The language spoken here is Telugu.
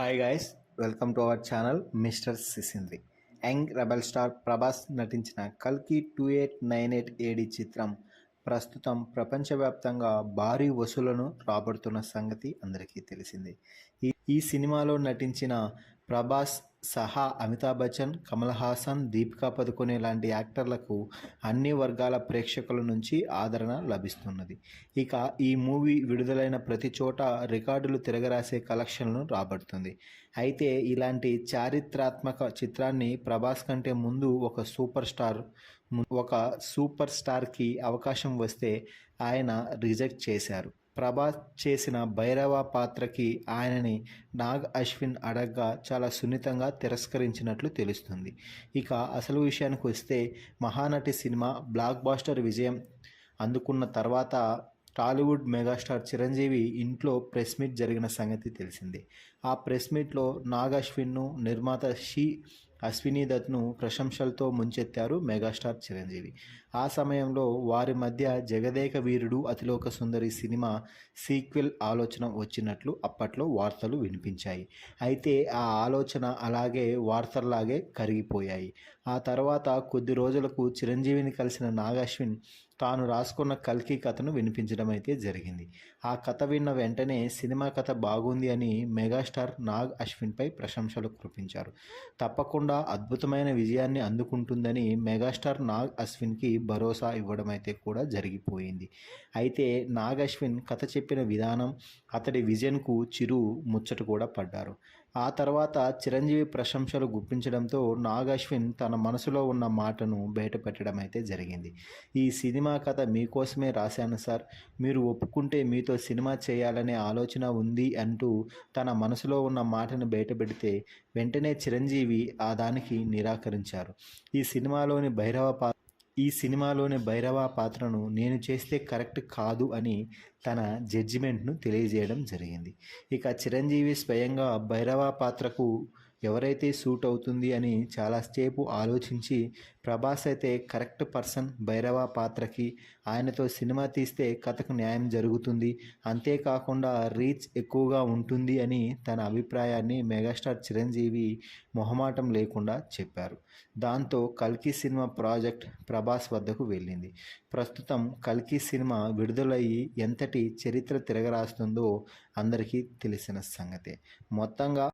Hi guys, welcome to our channel mister సిసింద్రి. Young rebel star Prabhas నటించిన కల్కి 2898 ఏడి చిత్రం ప్రస్తుతం ప్రపంచవ్యాప్తంగా భారీ వసూళ్లను రాబడుతున్న సంగతి అందరికీ తెలిసిందే. ఈ సినిమాలో నటించిన ప్రభాస్ సహా అమితాబ్ బచ్చన్, కమల్ హాసన్, దీపికా పదుకొనే లాంటి యాక్టర్లకు అన్ని వర్గాల ప్రేక్షకుల నుంచి ఆదరణ లభిస్తున్నది. ఇక ఈ మూవీ విడుదలైన ప్రతి చోట రికార్డులు తిరగరాసే కలెక్షన్లను రాబడుతుంది. అయితే ఇలాంటి చారిత్రాత్మక చిత్రాన్ని ప్రభాస్ కంటే ముందు ఒక సూపర్ స్టార్కి అవకాశం వస్తే ఆయన రిజెక్ట్ చేశారు. ప్రభాస్ చేసిన భైరవ పాత్రకి ఆయనని నాగ్ అశ్విన్ అడగ్గా చాలా సున్నితంగా తిరస్కరించినట్లు తెలుస్తుంది. ఇక అసలు విషయానికి వస్తే, మహానటి సినిమా బ్లాక్ బాస్టర్ విజయం అందుకున్న తర్వాత టాలీవుడ్ మెగాస్టార్ చిరంజీవి ఇంట్లో ప్రెస్ మీట్ జరిగిన సంగతి తెలిసిందే. ఆ ప్రెస్ మీట్లో నాగ్ అశ్విన్ను, నిర్మాత అశ్వినీ దత్ను ప్రశంసలతో ముంచెత్తారు మెగాస్టార్ చిరంజీవి. ఆ సమయంలో వారి మధ్య జగదేక వీరుడు అతిలోక సుందరి సినిమా సీక్వెల్ ఆలోచన వచ్చినట్లు అప్పట్లో వార్తలు వినిపించాయి. అయితే ఆ ఆలోచన అలాగే వార్తల్లాగే కరిగిపోయాయి. ఆ తర్వాత కొద్ది రోజులకు చిరంజీవిని కలిసిన నాగ్ అశ్విన్ తాను రాసుకున్న కల్కి కథను వినిపించడం అయితే జరిగింది. ఆ కథ విన్న వెంటనే సినిమా కథ బాగుంది అని మెగాస్టార్ నాగ్ అశ్విన్పై ప్రశంసలు కురిపించారు. తప్పకుండా అద్భుతమైన విజయాన్ని అందుకుంటుందని మెగాస్టార్ నాగ్ అశ్విన్కి భరోసా ఇవ్వడం అయితే కూడా జరిగిపోయింది. అయితే నాగ్ అశ్విన్ కథ చెప్పిన విధానం, అతడి విజన్కు చిరు ముచ్చట కూడా పడ్డారు. ఆ తర్వాత చిరంజీవి ప్రశంసలు గుప్పించడంతో నాగ్ అశ్విన్ తన మనసులో ఉన్న మాటను బయటపెట్టడం అయితే జరిగింది. ఈ సినిమా కథ మీకోసమే రాశాను సార్, మీరు ఒప్పుకుంటే మీతో సినిమా చేయాలనే ఆలోచన ఉంది అంటూ తన మనసులో ఉన్న మాటను బయటపెడితే వెంటనే చిరంజీవి ఆ దానికి నిరాకరించారు. ఈ సినిమాలోని భైరవ పాత్రను నేను చేస్తే కరెక్ట్ కాదు అని తన జడ్జిమెంట్ను తెలియజేయడం జరిగింది. ఇక చిరంజీవి స్వయంగా భైరవ పాత్రకు ఎవరైతే సూట్ అవుతుంది అని చాలాసేపు ఆలోచించి, ప్రభాస్ అయితే కరెక్ట్ పర్సన్ భైరవ పాత్రకి, ఆయనతో సినిమా తీస్తే కథకు న్యాయం జరుగుతుంది, అంతేకాకుండా రీచ్ ఎక్కువగా ఉంటుంది అని తన అభిప్రాయాన్ని మెగాస్టార్ చిరంజీవి మొహమాటం లేకుండా చెప్పారు. దాంతో కల్కి సినిమా ప్రాజెక్ట్ ప్రభాస్ వద్దకు వెళ్ళింది. ప్రస్తుతం కల్కి సినిమా విడుదలయ్యి ఎంతటి చరిత్ర తిరగరాస్తుందో అందరికీ తెలిసిన సంగతే. మొత్తంగా